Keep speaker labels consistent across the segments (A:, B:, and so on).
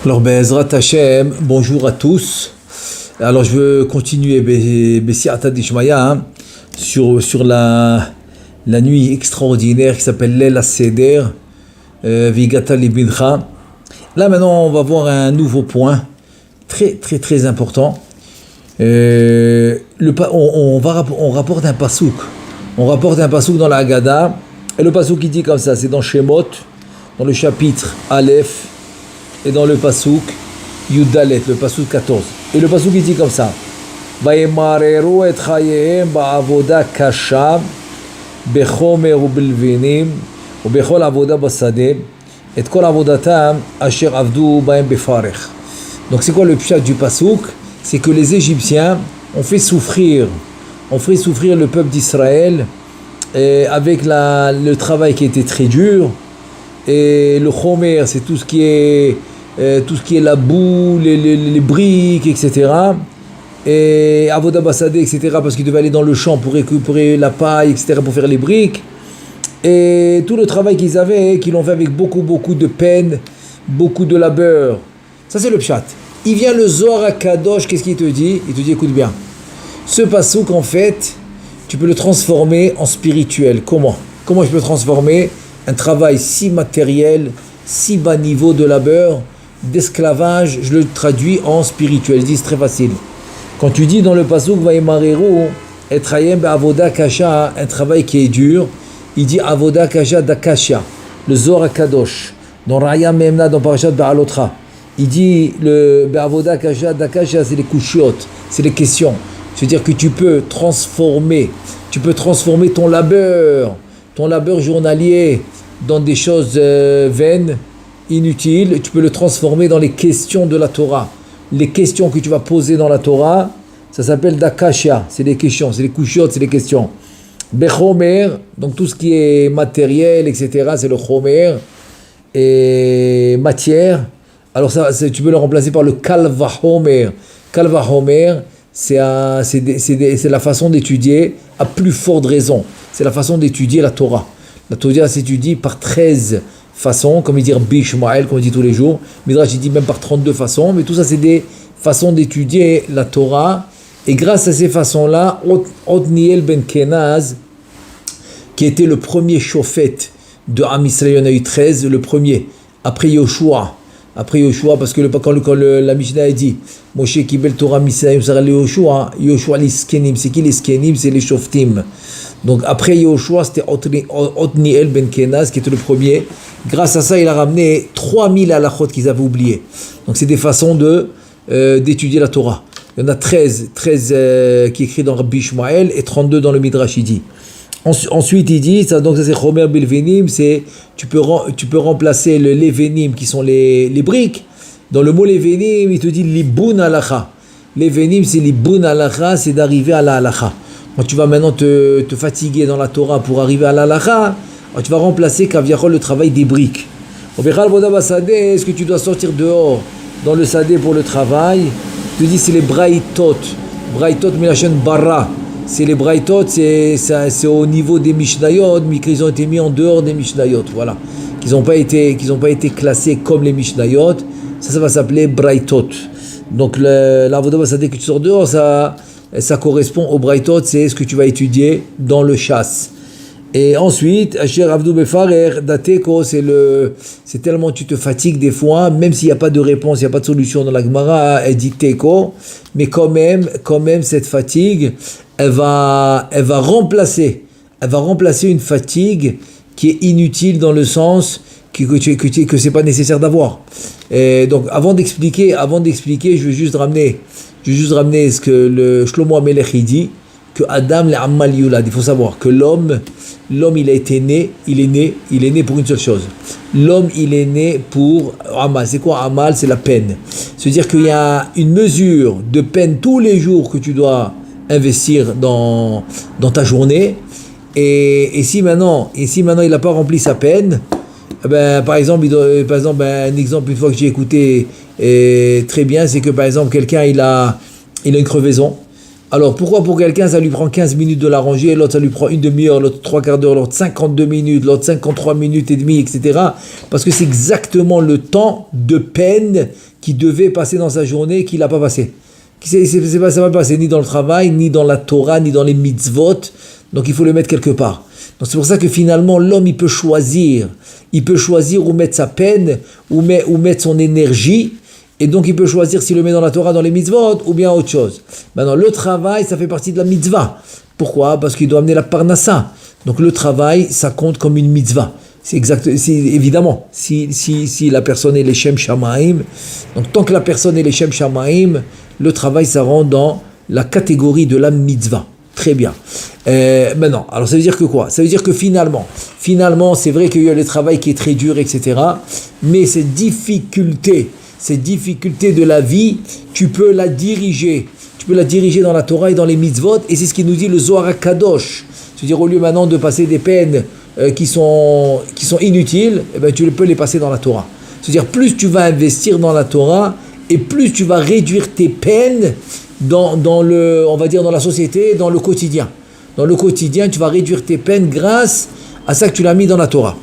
A: Alors, Be'ezrat Hashem, bonjour à tous. Alors, je veux continuer Bessiata Dishmaya sur la nuit extraordinaire qui s'appelle Leil HaSeder, Vigata Libincha. Là, maintenant, on va voir un nouveau point très important. On rapporte un pasouk. On rapporte un pasouk dans la Haggadah. Et le pasouk qui dit comme ça, c'est dans Shemot, dans le chapitre Aleph, et dans le pasouk Yudalet, le pasouk 14. Et le pasouk il dit comme ça: Vayemareru et chayehem ba'avoda kasha bechomer ubelvinim ubechol avoda basade et kol avodatam asher avdu bahem befarech. Donc c'est quoi le pshat du pasouk? C'est que les Égyptiens ont fait souffrir le peuple d'Israël avec le travail qui était très dur. Et le chomer, c'est tout ce qui est la boue, les briques, etc. Et avoda basade, etc. parce qu'ils devaient aller dans le champ pour récupérer la paille, etc. pour faire les briques. Et tout le travail qu'ils avaient, qu'ils l'ont fait avec beaucoup de peine, beaucoup de labeur. Ça c'est le pshat. Il vient le Zohar HaKadosh, qu'est-ce qu'il te dit? Il te dit, écoute bien, ce pasouk en fait, tu peux le transformer en spirituel. Comment je peux le transformer? Un travail si matériel, si bas niveau de labeur, d'esclavage, je le traduis en spirituel. Je dis, c'est très facile. Quand tu dis dans le pasouk Vayemareru et Chayem be'avoda kasha, un travail qui est dur, il dit avoda kasha dakasha, le Zohar HaKadosh, dans Raya Memna, dans Parashat Ba'alotra. Il dit le be'avoda kasha dakasha, c'est les kushiot, c'est les questions. C'est-à-dire que tu peux transformer ton labeur journalier dans des choses vaines, inutiles. Tu peux le transformer dans les questions de la Torah. Les questions que tu vas poser dans la Torah, ça s'appelle dakashia, c'est les questions, c'est les kushiot, c'est les questions. Bechomer, donc tout ce qui est matériel, etc., c'est le chomer, et matière. Alors ça, tu peux le remplacer par le kalvahomer. Kalvahomer, c'est la façon d'étudier, à plus forte raison. C'est la façon d'étudier la Torah. La Torah s'étudie par 13 façons, comme il dit Bishmael, comme il dit tous les jours. Midrash il dit même par 32 façons, mais tout ça c'est des façons d'étudier la Torah. Et grâce à ces façons-là, Otniel ben Kenaz, qui était le premier chauffette de Am Yisraël, il y en a eu 13, le premier, après Yoshua, parce que quand la Mishnah a dit Moshe Kibel Torah Misraël, Yoshua l'Iskenim, c'est qui les Iskenim? C'est les Shoftim. Donc après Yoshua, c'était Otniel ben Kenaz qui était le premier. Grâce à ça, il a ramené 3000 halachot qu'ils avaient oubliés. Donc c'est des façons d'étudier la Torah. Il y en a 13 qui est écrit dans Rabbi Ishmael et 32 dans le Midrash, il dit. Ensuite, il dit, ça c'est Chomer Bilvenim, c'est tu peux remplacer le Levenim qui sont les briques. Dans le mot Levenim, il te dit Libun Halacha. Levenim, c'est Libun Halacha, c'est d'arriver à la Halacha. Quand tu vas maintenant te fatiguer dans la Torah pour arriver à la Halacha, tu vas remplacer Kaviachol le travail des briques. Est-ce que tu dois sortir dehors dans le Sadeh pour le travail? Je te dis, c'est les Braïtot. Braïtot Milachon Bara. C'est les Braïtot, c'est au niveau des Mishnayot, mais qu'ils ont été mis en dehors des Mishnayot. Voilà. Qu'ils n'ont pas été classés comme les Mishnayot. Ça va s'appeler Braïtot. Donc, l'avodah basadeh que tu sors dehors, ça correspond au Braïtot, c'est ce que tu vas étudier dans le chasse. Et ensuite, Asher Avdu Befarer, Dateko, c'est tellement tu te fatigues des fois, même s'il n'y a pas de réponse, il n'y a pas de solution dans la Gemara, elle dit Teko, mais quand même, cette fatigue, elle va remplacer une fatigue qui est inutile dans le sens que c'est pas nécessaire d'avoir. Et donc, avant d'expliquer, je vais juste ramener ce que le Shlomo Amelech il dit, que Adam le Ammal Yulad. Il faut savoir que l'homme il est né pour une seule chose. L'homme il est né pour Amal. C'est quoi Amal? C'est la peine. C'est-à-dire qu'il y a une mesure de peine tous les jours que tu dois investir dans ta journée. Et si maintenant il n'a pas rempli sa peine, par exemple, un exemple une fois que j'ai écouté très bien, c'est que par exemple quelqu'un il a une crevaison. Alors, pourquoi pour quelqu'un, ça lui prend 15 minutes de la ranger, l'autre, ça lui prend une demi-heure, l'autre, 3/4 d'heure, l'autre, 52 minutes, l'autre, 53 minutes et demie, etc. Parce que c'est exactement le temps de peine qu'il devait passer dans sa journée qu'il n'a pas passé. Ça ne va pas passer ni dans le travail, ni dans la Torah, ni dans les mitzvot. Donc, il faut le mettre quelque part. Donc, c'est pour ça que finalement, l'homme, il peut choisir. Il peut choisir où mettre sa peine, où mettre son énergie. Et donc, il peut choisir s'il le met dans la Torah, dans les mitzvot, ou bien autre chose. Maintenant, le travail, ça fait partie de la mitzvah. Pourquoi ? Parce qu'il doit amener la parnassa. Donc, le travail, ça compte comme une mitzvah. C'est évidemment, si la personne est les Shem Shamaim, donc tant que la personne est les Shem Shamaim, le travail, ça rentre dans la catégorie de la mitzvah. Très bien. Maintenant, alors ça veut dire que quoi ? Ça veut dire que finalement, c'est vrai qu'il y a le travail qui est très dur, etc. Mais ces difficultés de la vie, tu peux la diriger. Tu peux la diriger dans la Torah et dans les mitzvot. Et c'est ce qui nous dit le Zohar HaKadosh. C'est-à-dire, au lieu maintenant de passer des peines qui sont inutiles, eh ben, tu peux les passer dans la Torah. C'est-à-dire, plus tu vas investir dans la Torah, et plus tu vas réduire tes peines dans la société, dans le quotidien. Dans le quotidien, tu vas réduire tes peines grâce à ça que tu l'as mis dans la Torah.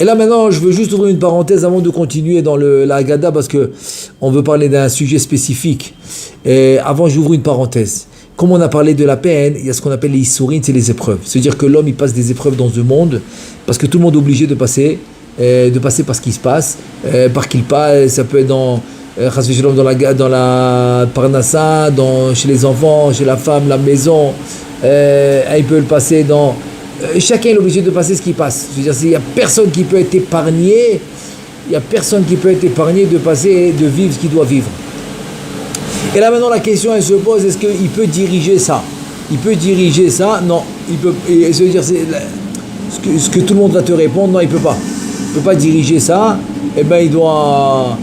A: Et là maintenant, je veux juste ouvrir une parenthèse avant de continuer dans la Haggadah parce que on veut parler d'un sujet spécifique. Et avant, j'ouvre une parenthèse. Comme on a parlé de la peine, il y a ce qu'on appelle les Issourim, c'est les épreuves. C'est-à-dire que l'homme, il passe des épreuves dans ce monde parce que tout le monde est obligé de passer par ce qui se passe, par qu'il passe. Ça peut être dans la parnassa, chez les enfants, chez la femme, la maison. Il peut le passer dans... chacun est obligé de passer ce qui passe. Je veux dire, il n'y a personne qui peut être épargné. De vivre ce qu'il doit vivre. Et là maintenant la question elle se pose, est-ce qu'il peut diriger ça ? Non, il peut. Et ça veut dire ce que tout le monde va te répondre, non, il peut pas. Il peut pas diriger ça. Eh ben il doit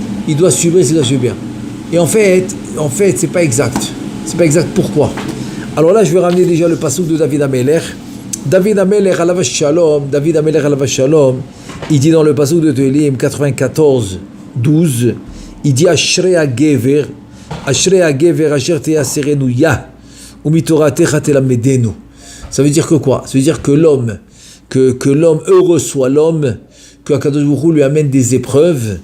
A: subir ce qu'il doit subir. Et en fait c'est pas exact. Pourquoi ? Alors là je vais ramener déjà le passouk de David HaMelech. David HaMelech alav shalom, il dit dans le passouk de Tehillim 94, 12, il dit Ashrei HaGever asher teyaserenu ya umitoratecha telamedenu. Ça veut dire que quoi ? Ça veut dire que l'homme, heureux soit l'homme, que Akadosh Baruch Hu lui amène des épreuves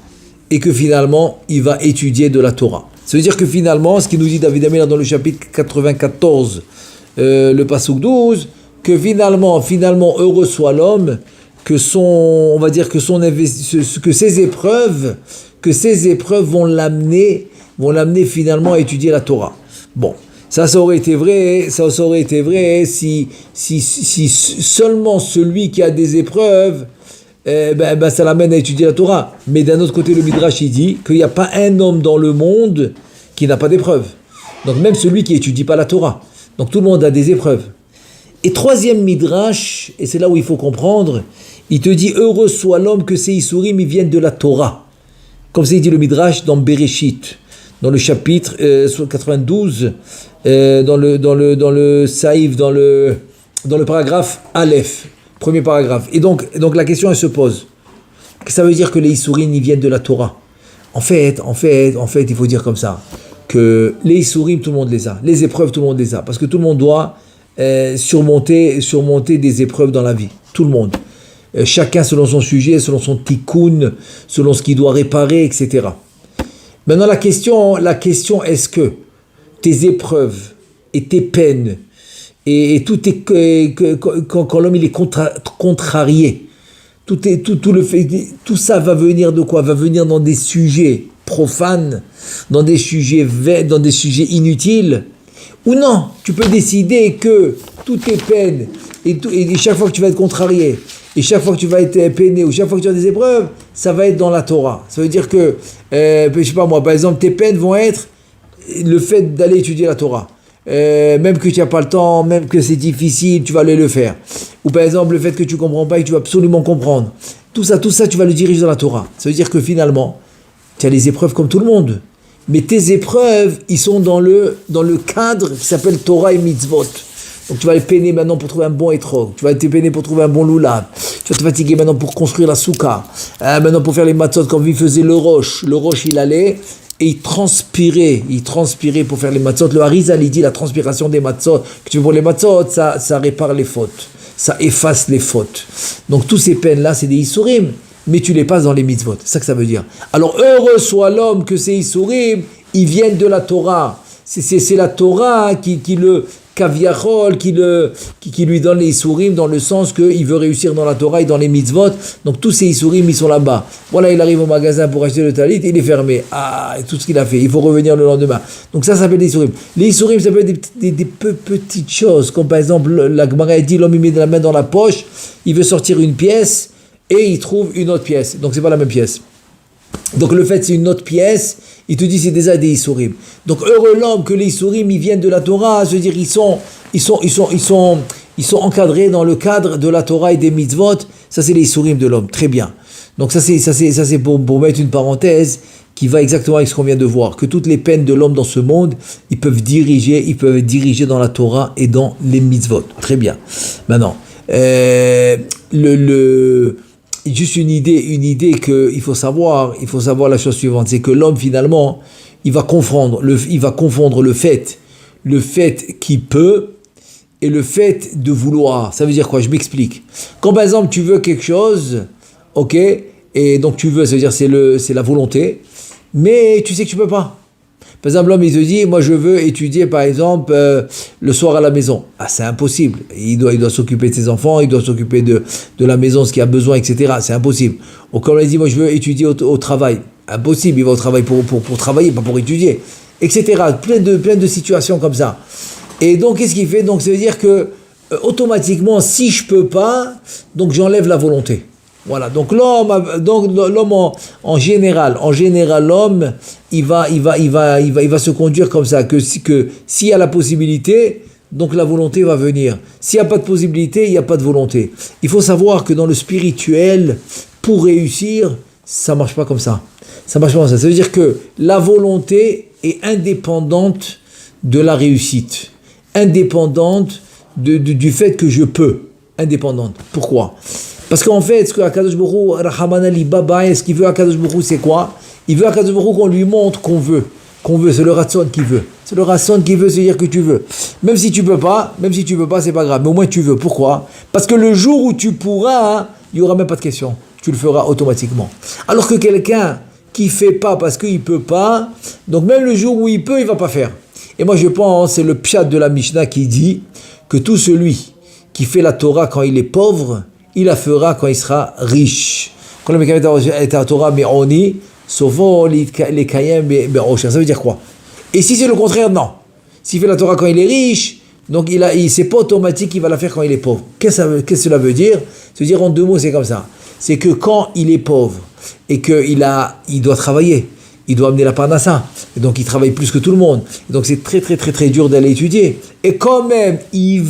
A: et que finalement il va étudier de la Torah. Ça veut dire que finalement, ce qu'il nous dit David HaMelech dans le chapitre 94, le passouk 12, que finalement heureux soit l'homme, que ses épreuves vont l'amener finalement à étudier la Torah. Bon, ça aurait été vrai si seulement celui qui a des épreuves, ça l'amène à étudier la Torah. Mais d'un autre côté, le Midrash il dit qu'il n'y a pas un homme dans le monde qui n'a pas d'épreuves. Donc même celui qui n'étudie pas la Torah. Donc tout le monde a des épreuves. Et troisième Midrash, et c'est là où il faut comprendre, il te dit heureux soit l'homme que ces Issourim ils viennent de la Torah. Comme ça il dit le Midrash dans Bereshit, dans le chapitre 92, dans le Saïf, dans le paragraphe Aleph, premier paragraphe. Et donc la question elle se pose. Ça veut dire que les Issourim ils viennent de la Torah. En fait, il faut dire comme ça que les Issourim tout le monde les a, les épreuves tout le monde les a, parce que tout le monde doit surmonter des épreuves dans la vie. Tout le monde. Chacun selon son sujet, selon son tikkun, selon ce qu'il doit réparer, etc. Maintenant, la question, est-ce que tes épreuves et tes peines et tout quand l'homme il est contrarié, tout ça va venir de quoi ? Va venir dans des sujets profanes, dans des sujets inutiles. Ou non, tu peux décider que toutes tes peines et chaque fois que tu vas être contrarié, et chaque fois que tu vas être peiné, ou chaque fois que tu as des épreuves, ça va être dans la Torah. Ça veut dire que, je sais pas moi, par exemple, tes peines vont être le fait d'aller étudier la Torah. Même que tu n'as pas le temps, même que c'est difficile, tu vas aller le faire. Ou par exemple, le fait que tu ne comprends pas et que tu vas absolument comprendre. Tout ça, tu vas le diriger dans la Torah. Ça veut dire que finalement, tu as les épreuves comme tout le monde. Mais tes épreuves, ils sont dans le cadre qui s'appelle Torah et Mitzvot. Donc tu vas aller peiner maintenant pour trouver un bon étrog. Tu vas te peiner pour trouver un bon loulav. Tu vas te fatiguer maintenant pour construire la souka. Maintenant pour faire les matzot comme il faisait le roche. Le roche, il allait et il transpirait pour faire les matzot. Le Harizal, il dit la transpiration des matzot, que tu veux pour les matzot, ça répare les fautes, ça efface les fautes. Donc tous ces peines-là, c'est des Issourim, mais tu les passes dans les mitzvot. C'est ça que ça veut dire. Alors heureux soit l'homme que ces Issourim, ils viennent de la Torah. C'est la Torah qui le kaviachol, qui lui donne les Issourim dans le sens qu'il veut réussir dans la Torah et dans les mitzvot. Donc tous ces Issourim, ils sont là-bas. Voilà, il arrive au magasin pour acheter le talit, il est fermé. Ah, et tout ce qu'il a fait, il faut revenir le lendemain. Donc ça s'appelle des Issourim. Les Issourim, ça peut être des petites choses, comme par exemple, la Gemara dit, l'homme il met la main dans la poche, il veut sortir une pièce et il trouve une autre pièce. Donc c'est pas la même pièce. Donc le fait c'est une autre pièce, il te dit c'est déjà des Issourim. Donc heureux l'homme que les Issourim ils viennent de la Torah, je veux dire ils sont encadrés dans le cadre de la Torah et des mitzvot. Ça c'est les Issourim de l'homme, très bien. Donc ça c'est pour mettre une parenthèse qui va exactement avec ce qu'on vient de voir, que toutes les peines de l'homme dans ce monde, ils peuvent être dirigés dans la Torah et dans les mitzvot. Très bien. Maintenant, juste une idée qu'il faut savoir la chose suivante, c'est que l'homme finalement, il va confondre le fait qu'il peut et le fait de vouloir. Ça veut dire quoi? Je m'explique. Quand par exemple tu veux quelque chose, ok, et donc tu veux, ça veut dire c'est la volonté, mais tu sais que tu peux pas. Par exemple, l'homme, il se dit, moi je veux étudier par exemple le soir à la maison. Ah, c'est impossible. Il doit s'occuper de ses enfants, il doit s'occuper de la maison, ce qu'il a besoin, etc. C'est impossible. Ou comme il dit, moi je veux étudier au travail. Impossible, il va au travail pour travailler, pas pour étudier, etc. Plein de situations comme ça. Et donc, qu'est-ce qu'il fait? Donc, ça veut dire que automatiquement, si je peux pas, donc j'enlève la volonté. Voilà, donc l'homme en général, l'homme, il va se conduire comme ça, que s'il y a la possibilité, donc la volonté va venir. S'il n'y a pas de possibilité, il n'y a pas de volonté. Il faut savoir que dans le spirituel, pour réussir, ça marche pas comme ça. Ça marche pas comme ça. Ça veut dire que la volonté est indépendante de la réussite, indépendante du fait que je peux, indépendante. Pourquoi? Parce qu'en fait, ce que Akadosh Baruch Hu, Rahaman Ali Baba, ce qu'il veut Akadosh Baruch Hu, c'est quoi? Il veut Akadosh Baruch Hu qu'on lui montre qu'on veut, c'est le Ratson qui veut. C'est le Ratson qui veut, c'est-à-dire que tu veux. Même si tu peux pas, c'est pas grave, mais au moins tu veux. Pourquoi? Parce que le jour où tu pourras, il n'y aura même pas de question. Tu le feras automatiquement. Alors que quelqu'un qui fait pas parce qu'il peut pas, donc même le jour où il peut, il va pas faire. Et moi je pense, c'est le pshat de la Mishnah qui dit que tout celui qui fait la Torah quand il est pauvre, il la fera quand il sera riche. Quand le mec est à Torah, mais on y, souvent les kayem, mais ça veut dire quoi? Et si c'est le contraire, non. S'il fait la Torah quand il est riche, donc c'est pas automatique qu'il va la faire quand il est pauvre. Qu'est-ce que cela veut dire? Ça veut dire en deux mots, c'est comme ça. C'est que quand il est pauvre et qu'il doit travailler, il doit amener la parnassa, et donc il travaille plus que tout le monde, et donc c'est très très très très dur d'aller étudier, et quand même il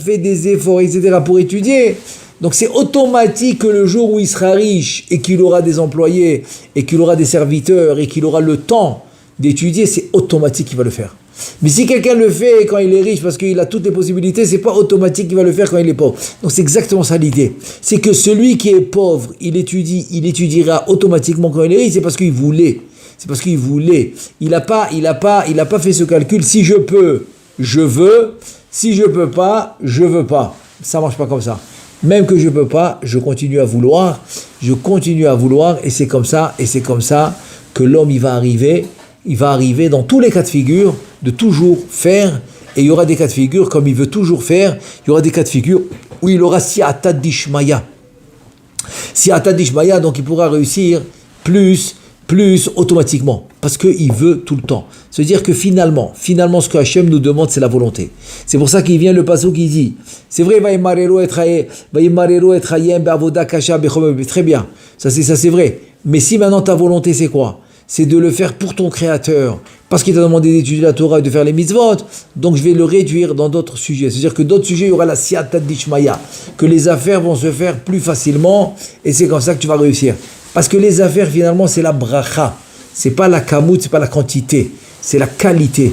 A: fait des efforts, etc. pour étudier, donc c'est automatique que le jour où il sera riche, et qu'il aura des employés, et qu'il aura des serviteurs, et qu'il aura le temps d'étudier, c'est automatique qu'il va le faire. Mais si quelqu'un le fait quand il est riche parce qu'il a toutes les possibilités, c'est pas automatique qu'il va le faire quand il est pauvre. Donc c'est exactement ça l'idée. C'est que celui qui est pauvre, il étudiera automatiquement quand il est riche, c'est parce qu'il voulait. C'est parce qu'il voulait. Il a pas fait ce calcul. Si je peux, je veux. Si je peux pas, je veux pas. Ça marche pas comme ça. Même que je peux pas, je continue à vouloir. Et c'est comme ça que l'homme il va arriver dans tous les cas de figure de toujours faire, et il y aura des cas de figure comme il veut toujours faire, il y aura des cas de figure où il aura si'ata d'ishmaya, donc il pourra réussir plus automatiquement, parce qu'il veut tout le temps. C'est-à-dire que finalement, ce que Hachem nous demande, c'est la volonté. C'est pour ça qu'il vient le passage qui dit, c'est vrai, très bien, ça c'est vrai, mais si maintenant ta volonté c'est quoi? C'est de le faire pour ton Créateur, parce qu'il t'a demandé d'étudier la Torah et de faire les mitzvot, donc je vais le réduire dans d'autres sujets. C'est-à-dire que d'autres sujets, il y aura la si'ata d'ishmaya, que les affaires vont se faire plus facilement, et c'est comme ça que tu vas réussir. Parce que les affaires, finalement, c'est la bracha, c'est pas la kamout, c'est pas la quantité, c'est la qualité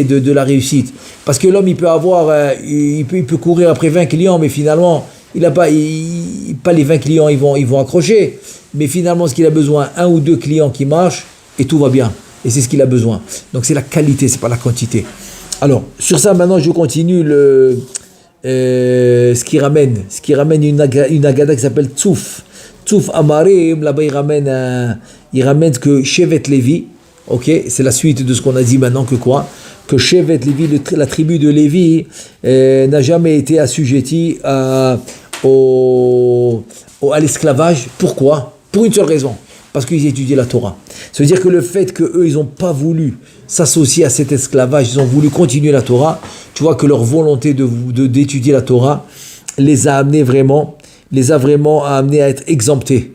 A: de la réussite. Parce que l'homme, il peut courir après 20 clients, mais finalement, pas les 20 clients, ils vont accrocher. Mais finalement, ce qu'il a besoin, 1 ou 2 clients qui marchent et tout va bien. Et c'est ce qu'il a besoin. Donc c'est la qualité, c'est pas la quantité. Alors, sur ça, maintenant, je continue ce qui ramène une agada qui s'appelle Tsouf. Tsouf Amarim, là-bas, il ramène que Shevet Lévi, ok, c'est la suite de ce qu'on a dit maintenant, que quoi? Que Shevet Lévi, la tribu de Lévi, n'a jamais été assujettie à l'esclavage. Pourquoi? Pour une seule raison. Parce qu'ils étudiaient la Torah. Ça veut dire que le fait qu'eux, ils n'ont pas voulu s'associer à cet esclavage, ils ont voulu continuer la Torah, tu vois que leur volonté d'étudier la Torah les a vraiment amenés à être exemptés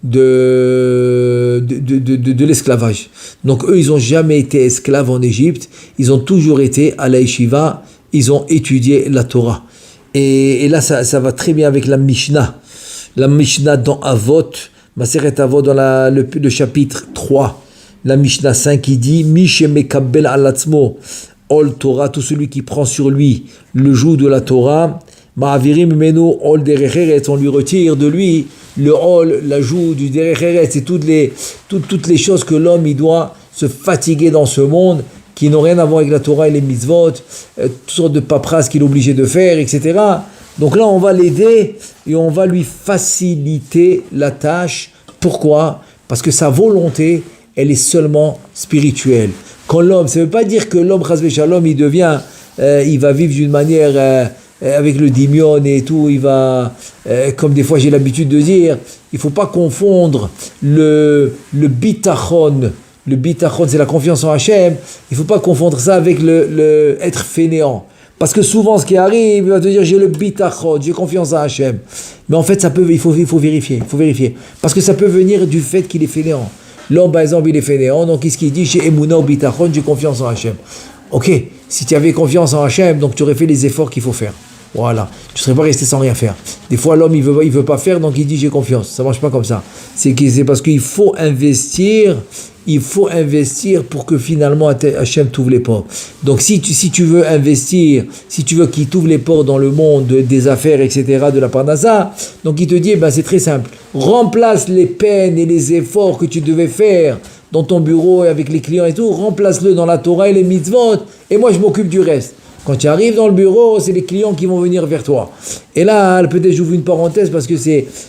A: de l'esclavage. Donc eux, ils n'ont jamais été esclaves en Égypte, ils ont toujours été à la yeshiva, ils ont étudié la Torah. Et là, ça va très bien avec la Mishnah. La Mishnah dans Avot, Maseret Avot dans le chapitre 3, la Mishnah 5 qui dit Mishe mekabel alatzmo ol Torah, tout celui qui prend sur lui le joug de la Torah, ma'avirim meno ol derech, on lui retire de lui le ol, la joug du derech, c'est toutes les choses que l'homme il doit se fatiguer dans ce monde, qui n'ont rien à voir avec la Torah et les mitzvot, toutes sortes de paperasses qu'il est obligé de faire, etc. Donc là, on va l'aider et on va lui faciliter la tâche. Pourquoi? Parce que sa volonté, elle est seulement spirituelle. Quand l'homme, ça ne veut pas dire que l'homme, chas v'shalom, il va vivre d'une manière avec le dimion et tout, il va, comme des fois j'ai l'habitude de dire, il ne faut pas confondre le bitachon. Le bitachon, c'est la confiance en Hachem. Il ne faut pas confondre ça avec le être fainéant. Parce que souvent, ce qui arrive, il va te dire, j'ai le bitachon, j'ai confiance en Hachem. Mais en fait, il faut vérifier. Parce que ça peut venir du fait qu'il est fainéant. L'homme, par exemple, il est fainéant, donc qu'est-ce qu'il dit? J'ai Emouna ou bitachon, j'ai confiance en Hachem. Ok, si tu avais confiance en Hachem, donc tu aurais fait les efforts qu'il faut faire. Voilà, tu ne serais pas resté sans rien faire. Des fois, l'homme, il veut pas faire, donc il dit j'ai confiance. Ça ne marche pas comme ça. C'est parce qu'il faut investir. Il faut investir pour que finalement Hachem t'ouvre les portes. Donc si tu veux investir, si tu veux qu'il t'ouvre les portes dans le monde des affaires, etc., de la Parnassa, donc il te dit, c'est très simple. Remplace les peines et les efforts que tu devais faire dans ton bureau et avec les clients et tout, remplace-le dans la Torah et les mitzvot, et moi je m'occupe du reste. Quand tu arrives dans le bureau, c'est les clients qui vont venir vers toi. Et là, peut-être j'ouvre une parenthèse parce que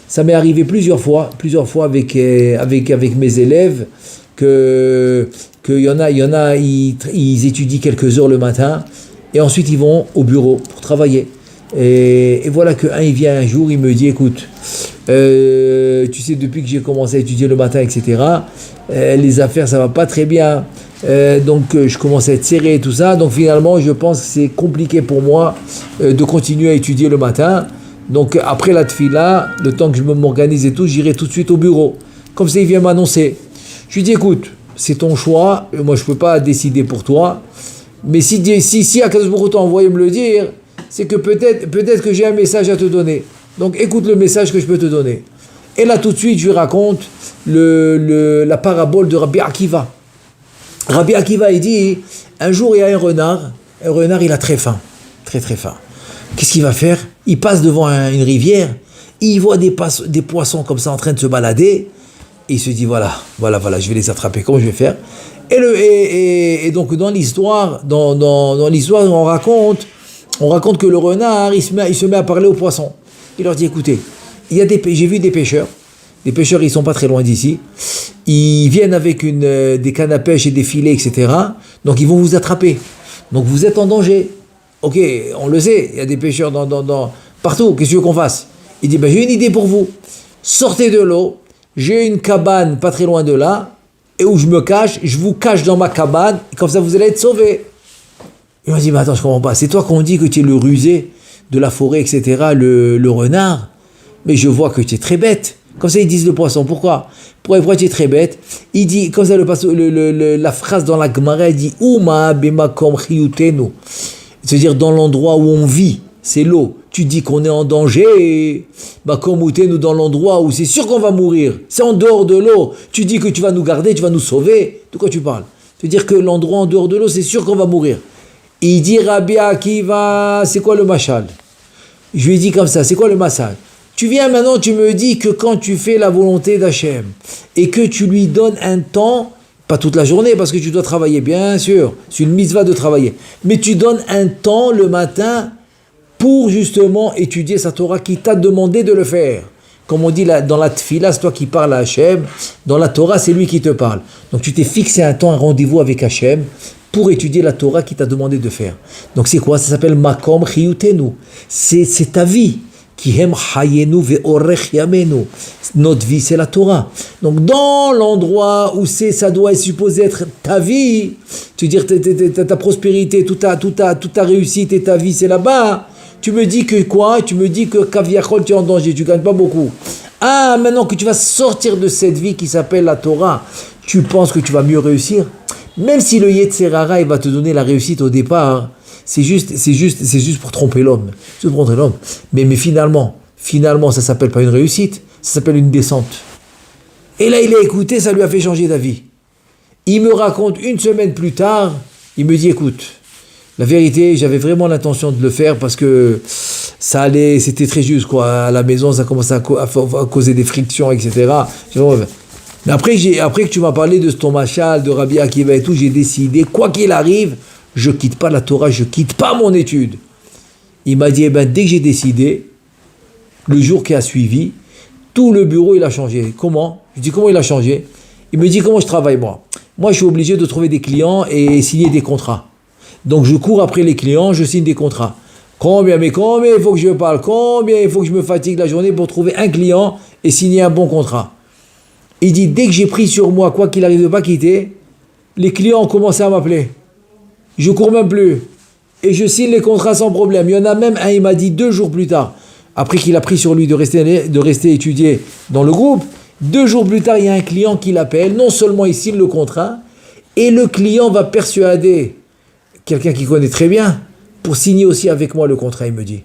A: ça m'est arrivé plusieurs fois avec mes élèves, qu'il y en a, ils étudient quelques heures le matin et ensuite ils vont au bureau pour travailler. Et voilà qu'un, il vient un jour, il me dit, écoute, tu sais, depuis que j'ai commencé à étudier le matin, etc., les affaires, ça va pas très bien. Donc je commence à être serré et tout ça, donc finalement je pense que c'est compliqué pour moi de continuer à étudier le matin. Donc après la tfila, le temps que je m'organise et tout, j'irai tout de suite au bureau. Comme ça il vient m'annoncer. Je lui dis écoute, c'est ton choix, moi je peux pas décider pour toi, mais si Akadosh Baruch Hu t'a envoyé me le dire, c'est que peut-être que j'ai un message à te donner. Donc écoute le message que je peux te donner. Et là tout de suite je lui raconte la parabole de Rabbi Akiva. Rabbi Akiva, il dit, un jour il y a un renard il a très faim, très très faim. Qu'est-ce qu'il va faire? Il passe devant une rivière, il voit des poissons comme ça en train de se balader, et il se dit voilà, je vais les attraper, comment je vais faire? Et donc dans l'histoire, on raconte que le renard, il se met à parler aux poissons. Il leur dit écoutez, j'ai vu des pêcheurs. Les pêcheurs, ils sont pas très loin d'ici. Ils viennent avec des cannes à pêche et des filets, etc. Donc, ils vont vous attraper. Donc, vous êtes en danger. Ok, on le sait, il y a des pêcheurs partout. Qu'est-ce que tu veux qu'on fasse? Il dit, j'ai une idée pour vous. Sortez de l'eau. J'ai une cabane pas très loin de là. Et où je me cache, je vous cache dans ma cabane. Et comme ça, vous allez être sauvés. Il m'a dit, attends, je comprends pas. C'est toi qu'on dit que tu es le rusé de la forêt, etc., le renard. Mais je vois que tu es très bête. Comme ça, ils disent le poisson. Pourquoi tu es très bête? Il dit, comme ça, la phrase dans la Gemara, il dit Uma bemakom chiyutenu. C'est-à-dire dans l'endroit où on vit, c'est l'eau. Tu dis qu'on est en danger, makom utenu, dans l'endroit où c'est sûr qu'on va mourir. C'est en dehors de l'eau. Tu dis que tu vas nous garder, tu vas nous sauver. De quoi tu parles? C'est-à-dire que l'endroit en dehors de l'eau, c'est sûr qu'on va mourir. Il dit Rabbi Akiva, c'est quoi le machal? Je lui ai dit comme ça, c'est quoi le massage? Tu viens maintenant, tu me dis que quand tu fais la volonté d'Hachem et que tu lui donnes un temps, pas toute la journée parce que tu dois travailler, bien sûr, c'est une mitzvah de travailler, mais tu donnes un temps le matin pour justement étudier sa Torah qui t'a demandé de le faire. Comme on dit là, dans la tfila, c'est toi qui parles à Hachem, dans la Torah, c'est lui qui te parle. Donc tu t'es fixé un temps, un rendez-vous avec Hachem pour étudier la Torah qui t'a demandé de faire. Donc c'est quoi? Ça s'appelle Makom Chiyutenu. C'est ta vie. Kihem Hayenu ve'orech yamenu. Notre vie, c'est la Torah. Donc dans l'endroit où ça doit être supposé être ta vie, tu veux dire ta prospérité, toute ta réussite et ta vie, c'est là-bas. Tu me dis que quoi? Tu me dis que Kaviachol, tu es en danger, tu ne gagnes pas beaucoup. Ah, maintenant que tu vas sortir de cette vie qui s'appelle la Torah, tu penses que tu vas mieux réussir? Même si le Yetzerara, il va te donner la réussite au départ, c'est juste pour tromper l'homme. C'est pour tromper l'homme. Mais finalement, ça ne s'appelle pas une réussite, ça s'appelle une descente. Et là, il a écouté, ça lui a fait changer d'avis. Il me raconte une semaine plus tard, il me dit, écoute, la vérité, j'avais vraiment l'intention de le faire parce que ça allait, c'était très juste, quoi. À la maison, ça commençait à causer des frictions, etc. Mais après que tu m'as parlé de ton machal, de Rabbi Akiva et tout, j'ai décidé, quoi qu'il arrive, je quitte pas la Torah, je quitte pas mon étude. Il m'a dit, dès que j'ai décidé, le jour qui a suivi, tout le bureau, il a changé. Comment? Je dis, comment il a changé? Il me dit, comment je travaille, moi? Moi, je suis obligé de trouver des clients et signer des contrats. Donc, je cours après les clients, je signe des contrats. Combien il faut que je parle? Combien il faut que je me fatigue la journée pour trouver un client et signer un bon contrat? Il dit, dès que j'ai pris sur moi, quoi qu'il arrive de ne pas quitter, les clients ont commencé à m'appeler. Je cours même plus. Et je signe les contrats sans problème. Il y en a même un, il m'a dit 2 jours plus tard, après qu'il a pris sur lui de rester étudier dans le groupe, 2 jours plus tard, il y a un client qui l'appelle. Non seulement il signe le contrat, et le client va persuader quelqu'un qui connaît très bien pour signer aussi avec moi le contrat, il me dit.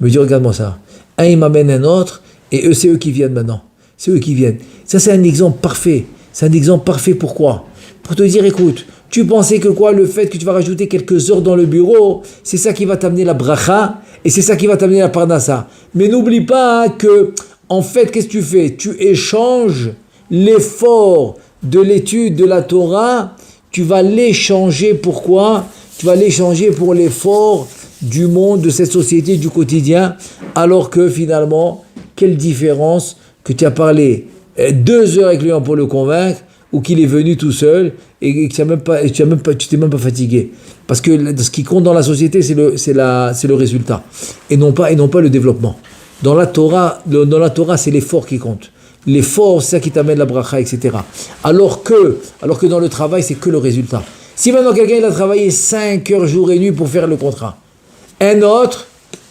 A: Il me dit, regarde-moi ça. Un, il m'amène un autre, et c'est eux qui viennent maintenant. C'est eux qui viennent. Ça, c'est un exemple parfait. C'est un exemple parfait, pourquoi? Pour te dire, écoute, tu pensais que quoi, le fait que tu vas rajouter quelques heures dans le bureau, c'est ça qui va t'amener la bracha, et c'est ça qui va t'amener la parnassa. Mais n'oublie pas que, en fait, qu'est-ce que tu fais? Tu échanges l'effort de l'étude de la Torah, tu vas l'échanger pour quoi? Tu vas l'échanger pour l'effort du monde, de cette société, du quotidien, alors que finalement, quelle différence que tu as parlé 2 heures avec lui pour le convaincre, ou qu'il est venu tout seul et que tu t'es même pas fatigué. Parce que ce qui compte dans la société, c'est le résultat, et non pas le développement. Dans la Torah, c'est l'effort qui compte. L'effort, c'est ça qui t'amène la bracha, etc. Alors que dans le travail, c'est que le résultat. Si maintenant quelqu'un il a travaillé 5 heures jour et nuit pour faire le contrat, un autre,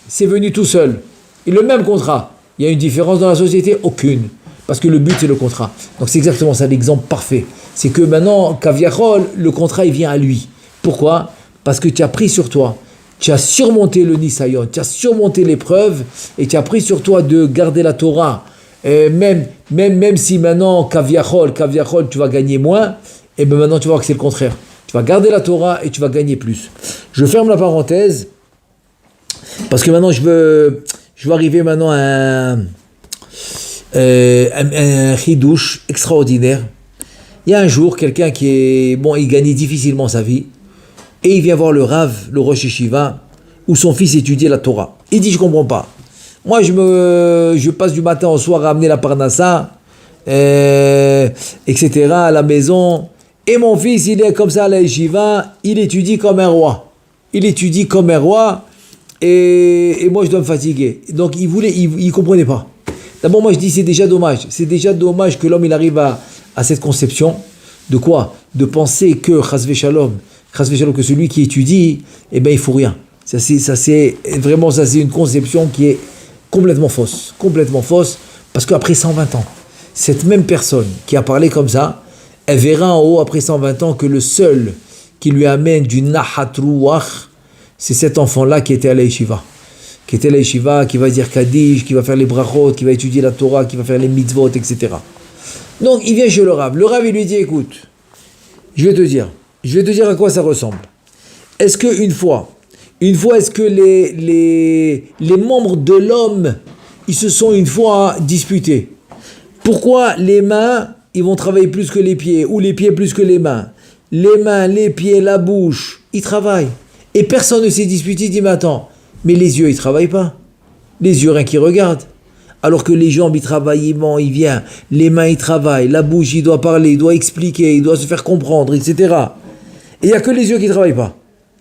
A: c'est venu tout seul. Et le même contrat. Il y a une différence dans la société? Aucune. Parce que le but, c'est le contrat. Donc c'est exactement ça, l'exemple parfait. C'est que maintenant, Kaviachol, le contrat, il vient à lui. Pourquoi? Parce que tu as pris sur toi, tu as surmonté le Nisayon, tu as surmonté l'épreuve, et tu as pris sur toi de garder la Torah. Et même si maintenant, Kaviachol, tu vas gagner moins, et bien maintenant, tu vas voir que c'est le contraire. Tu vas garder la Torah et tu vas gagner plus. Je ferme la parenthèse, parce que maintenant, je veux arriver maintenant à un chidouche extraordinaire. Il y a un jour, quelqu'un il gagnait difficilement sa vie, et il vient voir le Rav, le Rosh Yeshiva, où son fils étudiait la Torah. Il dit, je comprends pas. Moi, je passe du matin au soir à amener la parnassa, etc., à la maison, et mon fils, il est comme ça à la Yeshiva, il étudie comme un roi. Et moi, je dois me fatiguer. Donc, il comprenait pas. D'abord, moi, je dis, c'est déjà dommage. C'est déjà dommage que l'homme, il arrive à cette conception de quoi? De penser que, chasvé shalom, que celui qui étudie, il faut rien. Ça, c'est une conception qui est complètement fausse, parce qu'après 120 ans, cette même personne qui a parlé comme ça, elle verra en haut, après 120 ans, que le seul qui lui amène du nahat ruach, c'est cet enfant-là qui était à la yeshiva. Qui va dire Kaddish, qui va faire les brachot, qui va étudier la Torah, qui va faire les mitzvot, etc. Donc, il vient chez le Rav. Le Rav, il lui dit, écoute, je vais te dire à quoi ça ressemble. Est-ce qu'une fois, Une fois, est-ce que les membres de l'homme, ils se sont une fois disputés? Pourquoi les mains, ils vont travailler plus que les pieds, ou les pieds plus que les mains? Les mains, les pieds, la bouche, ils travaillent. Et personne ne s'est disputé, dit, mais attends, mais les yeux, ils travaillent pas. Les yeux, rien qu'ils regardent. Alors que les jambes, ils travaillent, ils vont, ils viennent. Les mains, ils travaillent. La bouche, il doit parler, il doit expliquer, il doit se faire comprendre, etc. Et il n'y a que les yeux qui ne travaillent pas.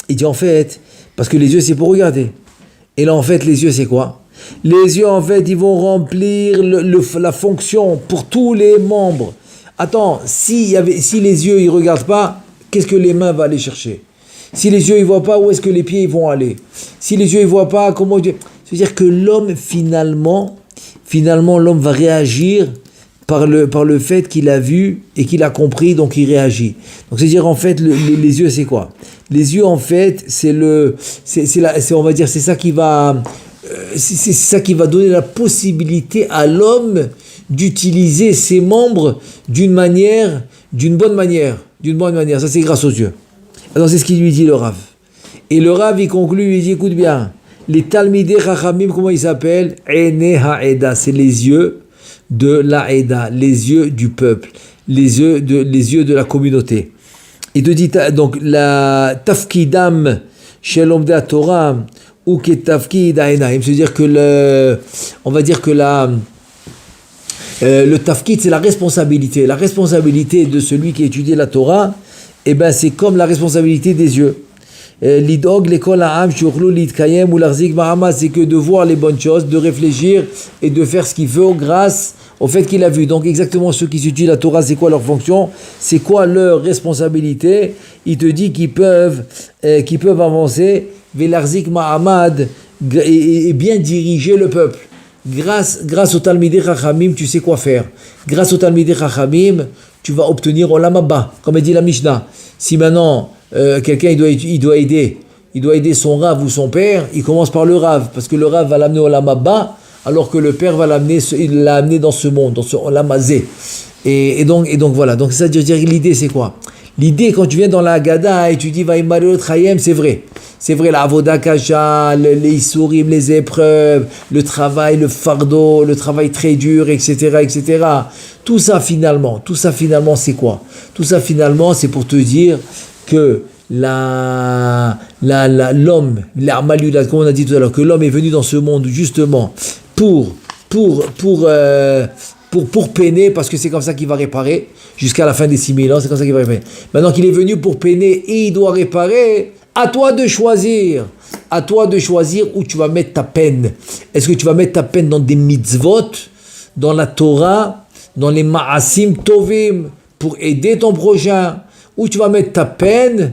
A: Il dit, en fait, parce que les yeux, c'est pour regarder. Et là, en fait, les yeux, c'est quoi? Les yeux, en fait, ils vont remplir la fonction pour tous les membres. Attends, si les yeux, ils ne regardent pas, qu'est-ce que les mains vont aller chercher? Si les yeux, ils ne voient pas, où est-ce que les pieds ils vont aller? Si les yeux, ils ne voient pas, comment... C'est-à-dire que l'homme, finalement, l'homme va réagir par le fait qu'il a vu et qu'il a compris, donc il réagit. Donc c'est-à-dire, en fait, les yeux, c'est quoi? Les yeux, en fait, on va dire, c'est ça qui va donner la possibilité à l'homme d'utiliser ses membres d'une bonne manière. Ça, c'est grâce aux yeux. Alors, c'est ce qu'il lui dit, le Rav. Et le Rav, il conclut, il dit, écoute bien, les Talmidei Chachamim, comment ils s'appellent? Ene Ha'eda, c'est les yeux de la Eda, les yeux du peuple, les yeux de la communauté. Il te dit, donc, la Tafkidam chez l'homme de la Torah, ou qui est Tafkid Ha'enaim, c'est-à-dire que le Tafkid, c'est la responsabilité. La responsabilité de celui qui étudie la Torah, eh ben, c'est comme la responsabilité des yeux. L'idog, l'école à Shurlu, l'idkayem ou l'arzik mahama, c'est que de voir les bonnes choses, de réfléchir et de faire ce qu'il veut grâce au fait qu'il a vu. Donc, exactement ceux qui étudient la Torah, c'est quoi leur fonction? C'est quoi leur responsabilité? Il te dit qu'ils peuvent avancer vers l'arzik mahamad et bien diriger le peuple. Grâce au Talmidei Chachamim, tu sais quoi faire. Grâce au Talmidei Chachamim, tu vas obtenir Olam Haba, comme dit la Mishnah. Si maintenant quelqu'un il doit aider son Rav ou son père, il commence par le Rav, parce que le Rav va l'amener au Olam Haba, alors que le père il l'a amené dans ce monde, dans ce Olam Hazé. Et donc voilà. Donc ça veut dire l'idée c'est quoi? L'idée quand tu viens dans la Haggadah et tu dis Vaïmarot Chayem, c'est vrai. C'est vrai, la avoda kasha, les issourim, les épreuves, le travail, le fardeau, le travail très dur, etc. Tout ça finalement, c'est quoi? Tout ça finalement, c'est pour te dire que l'homme, comme on a dit tout à l'heure, que l'homme est venu dans ce monde justement pour peiner, parce que c'est comme ça qu'il va réparer, jusqu'à la fin des 6000 ans, c'est comme ça qu'il va réparer. Maintenant qu'il est venu pour peiner et il doit réparer, à toi de choisir où tu vas mettre ta peine. Est-ce que tu vas mettre ta peine dans des mitzvot, dans la Torah, dans les ma'asim tovim, pour aider ton prochain, ou tu vas mettre ta peine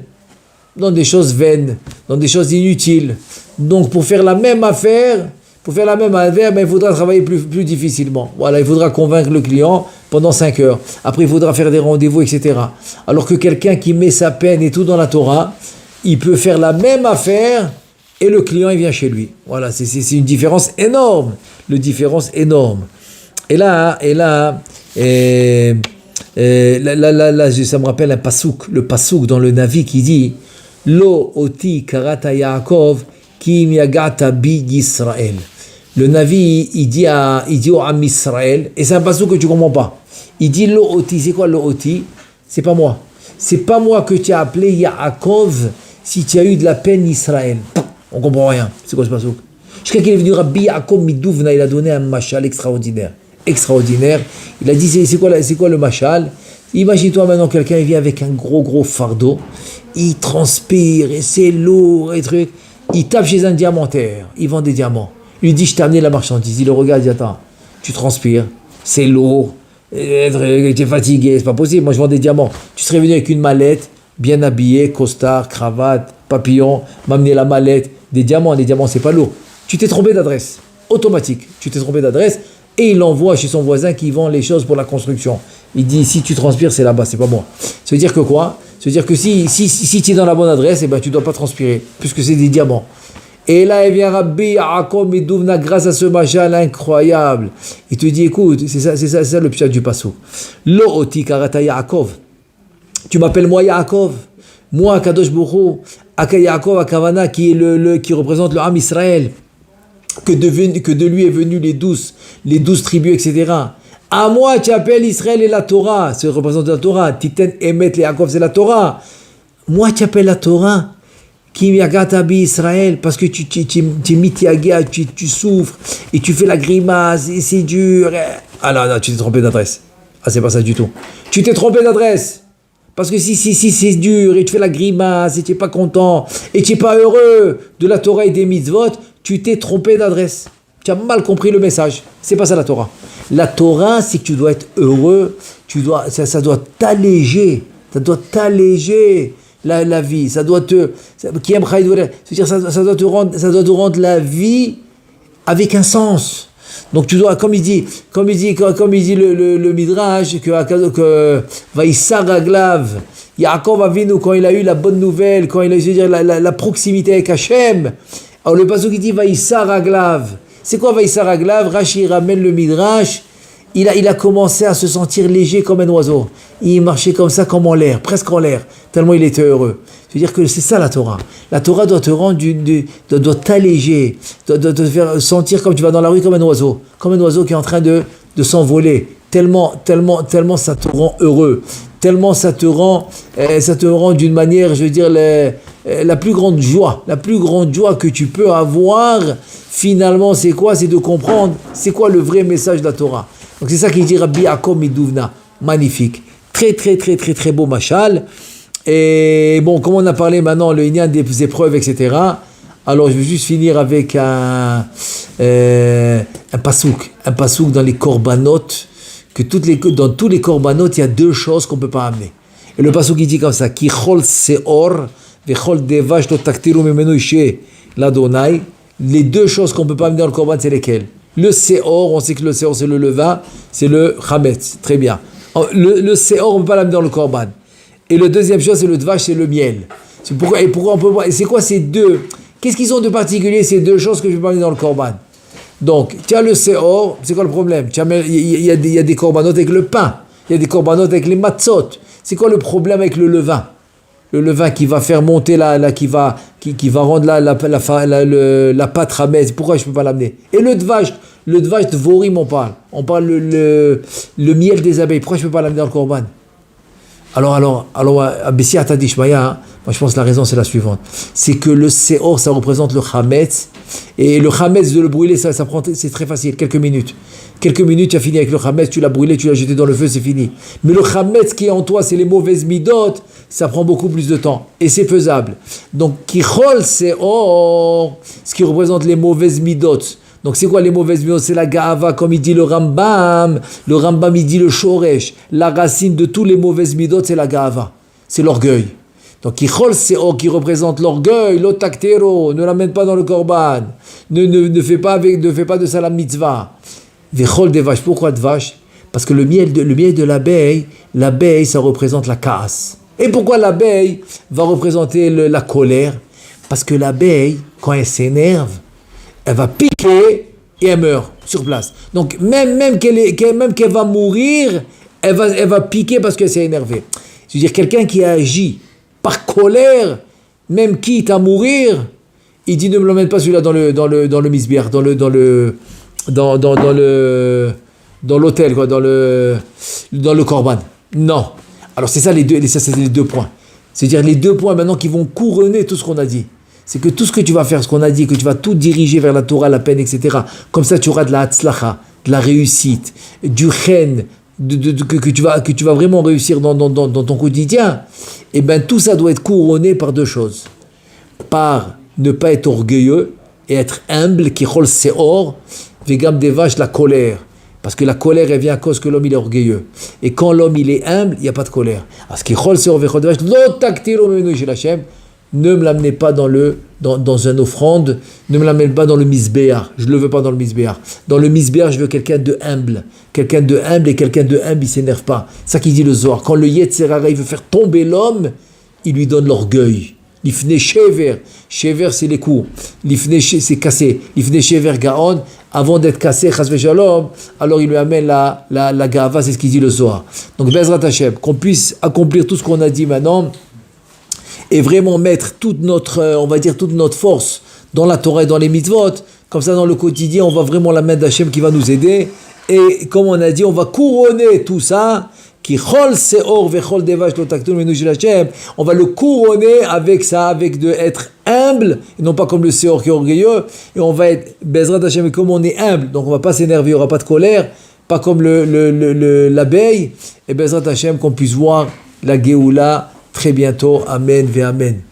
A: dans des choses vaines, dans des choses inutiles. Donc pour faire la même affaire, ben, il faudra travailler plus difficilement. Voilà, il faudra convaincre le client pendant 5 heures. Après, il faudra faire des rendez-vous, etc. Alors que quelqu'un qui met sa peine et tout dans la Torah, il peut faire la même affaire et le client, il vient chez lui. Voilà, c'est une différence énorme. Et là, ça me rappelle un pasouk, le pasouk dans le Navi qui dit Lo oti karata Yaakov kim yagata bi Yisrael. Le Navi, il dit au Am Israël, et c'est un pasouk que tu comprends pas. Il dit Lo oti, c'est quoi Lo oti? C'est pas moi. C'est pas moi que tu as appelé Yaakov si tu as eu de la peine Israël. On comprend rien. C'est quoi ce pasouk? Jusqu'à qu'il est venu Rabbi Yaakov Midouvna, il a donné un mashal extraordinaire. Il a dit c'est quoi le mashal? Imagine-toi maintenant quelqu'un il vient avec un gros fardeau, il transpire et c'est lourd et truc. Il tape chez un diamantaire, il vend des diamants. Il lui dit je t'ai amené la marchandise. Il le regarde, il dit attends, tu transpires, c'est lourd, tu es fatigué, c'est pas possible. Moi je vends des diamants. Tu serais venu avec une mallette, bien habillé, costard, cravate, papillon, m'amener la mallette, des diamants c'est pas lourd. Tu t'es trompé d'adresse, automatique. Et il l'envoie chez son voisin qui vend les choses pour la construction. Il dit, si tu transpires, c'est là-bas, c'est pas moi. Ça veut dire que quoi? Ça veut dire que si tu es dans la bonne adresse, eh ben, tu ne dois pas transpirer, puisque c'est des diamants. Et là, il vient Rabbi Yaakov Midouvna grâce à ce machal incroyable. Il te dit, écoute, c'est ça le pshat du pasouk. Lo oti karata Yaakov. Tu m'appelles moi Yaakov. Moi, Kadosh Baruch Hu, Yaakov Akavana, qui est qui représente le Ham Israël, que de lui est venu les 12 tribus, etc. À moi, tu appelles Israël et la Torah, c'est représente la Torah. Titen Emet le Yaakov, c'est la Torah. Moi, tu appelles la Torah. Kim Yagatabi Israël, parce que tu es mitiaga, tu souffres, et tu fais la grimace, et c'est dur. Ah non, tu t'es trompé d'adresse. Ah, c'est pas ça du tout. Tu t'es trompé d'adresse. Parce que si c'est dur, et tu fais la grimace, et tu n'es pas content, et tu n'es pas heureux de la Torah et des mitzvot, tu t'es trompé d'adresse. Tu as mal compris le message. C'est pas ça la Torah. La Torah, c'est que tu dois être heureux, ça doit t'alléger. Ça doit t'alléger la vie. Ça doit c'est-à-dire ça doit te rendre la vie avec un sens. Donc tu dois, comme il dit le Midrash, que Vaïssar Aglav, Yaakov Avinu, quand il a eu la bonne nouvelle, quand il a eu la proximité avec Hachem, alors le pasuk il dit Vaïssar Aglav. C'est quoi Vaïssar Aglav? Rashi ramène le Midrash, il a commencé à se sentir léger comme un oiseau. Il marchait comme ça, comme en l'air, presque en l'air, tellement il était heureux. C'est-à-dire que c'est ça la Torah. La Torah doit te rendre, doit t'alléger, doit te faire sentir comme tu vas dans la rue comme un oiseau qui est en train de s'envoler. Tellement ça te rend heureux, tellement ça te rend d'une manière, je veux dire, la plus grande joie que tu peux avoir. Finalement, c'est quoi? C'est de comprendre c'est quoi le vrai message de la Torah. Donc c'est ça qu'il dit Rabbi Yaakov Miduvna. Magnifique. Très, très, très, très, très beau machal. Et bon, comme on a parlé maintenant, le Inyan des épreuves, etc. Alors, je vais juste finir avec un pasouk dans les korbanot, dans tous les korbanot, il y a deux choses qu'on ne peut pas amener. Et le pasouk, il dit comme ça, Ki chol seor, vechol devash lo taktiru mimenu ishe l'Adonai. Les deux choses qu'on ne peut pas amener dans le korban, c'est lesquelles? Le seor, on sait que le seor, c'est le levain, c'est le chametz. Très bien. Le seor, on ne peut pas l'amener dans le korban. Et le deuxième chose, c'est le dvash, c'est le miel. Pourquoi on peut pas, et c'est quoi ces deux? Qu'est-ce qu'ils ont de particulier, ces deux choses que je vais pas mettre dans le korban? Donc, tu as le seor, c'est quoi le problème? Il y a des korbanotes avec le pain, il y a des korbanotes avec les matzot. C'est quoi le problème avec le levain? Le levain qui va faire monter qui va rendre la pâte ramesse. Pourquoi je ne peux pas l'amener? Et le dvash dvorim, on parle le miel des abeilles. Pourquoi je ne peux pas l'amener dans le korban? Alors, Bessi Atadishmaya, moi je pense que la raison c'est la suivante. C'est que le seor, ça représente le chametz. Et le chametz, de le brûler, ça prend, c'est très facile, quelques minutes. Quelques minutes, tu as fini avec le chametz, tu l'as brûlé, tu l'as jeté dans le feu, c'est fini. Mais le chametz qui est en toi, c'est les mauvaises midot, ça prend beaucoup plus de temps. Et c'est faisable. Donc, kichol seor, ce qui représente les mauvaises midot. Donc c'est quoi les mauvaises midot? C'est la gaava, comme il dit le Rambam. Le Rambam, il dit le shoresh. La racine de tous les mauvaises midot, c'est la gaava. C'est l'orgueil. Donc kichol seor, qui représente l'orgueil, l'otaktero, ne l'amène pas dans le korban. Ne fais pas de salam mitzvah. Vechol devash, pourquoi devash? Parce que le miel de l'abeille, ça représente la kaas. Et pourquoi l'abeille va représenter la colère? Parce que l'abeille, quand elle s'énerve, elle va piquer et elle meurt sur place. Donc même qu'elle va mourir, elle va piquer parce qu'elle s'est énervée. C'est-à-dire quelqu'un qui a agi par colère, même quitte à mourir, il dit ne me l'emmène pas celui-là dans le misbiar, dans l'hôtel, quoi, dans le korban. Non. Alors c'est ça c'est les deux points. C'est-à-dire les deux points maintenant qui vont couronner tout ce qu'on a dit. C'est que tout ce que tu vas faire, ce qu'on a dit, que tu vas tout diriger vers la Torah, la peine, etc. Comme ça, tu auras de la hatzlacha, de la réussite, du chen, que tu vas vraiment réussir dans ton quotidien. Et bien tout ça doit être couronné par deux choses. Par ne pas être orgueilleux et être humble, qui chol seor, vegam devash, la colère. Parce que la colère, elle vient à cause que l'homme, il est orgueilleux. Et quand l'homme, il est humble, il n'y a pas de colère. Parce que chol seor, vechol devash, lo taktiru mimenu shel Hashem. Ne me l'amenez pas dans une offrande, ne me l'amenez pas dans le misbéar. Je ne le veux pas dans le misbéar. Dans le misbéar, je veux quelqu'un de humble. Quelqu'un de humble, et quelqu'un de humble, il ne s'énerve pas. C'est ça qu'il dit le Zohar. Quand le Yetzer Hara, il veut faire tomber l'homme, il lui donne l'orgueil. L'ifne shever. Shever, c'est les coups. L'ifne c'est cassé. L'ifne shever gaon, avant d'être cassé, chas v'shalom, alors il lui amène la gava, c'est ce qu'il dit le Zohar. Donc, Bezrat Hashem, qu'on puisse accomplir tout ce qu'on a dit maintenant. et vraiment mettre toute notre, on va dire, toute notre force dans la Torah et dans les mitzvot, comme ça dans le quotidien, on va vraiment la main d'Hachem qui va nous aider. Et comme on a dit, on va couronner tout ça. On va le couronner avec ça, avec de être humble, et non pas comme le Seor qui est orgueilleux. Et on va être Bezrat Hashem, et comme on est humble, donc on va pas s'énerver, il n'y aura pas de colère, pas comme l'abeille. Et Bezrat Hashem, qu'on puisse voir la Géoula très bientôt. Amen ve Amen.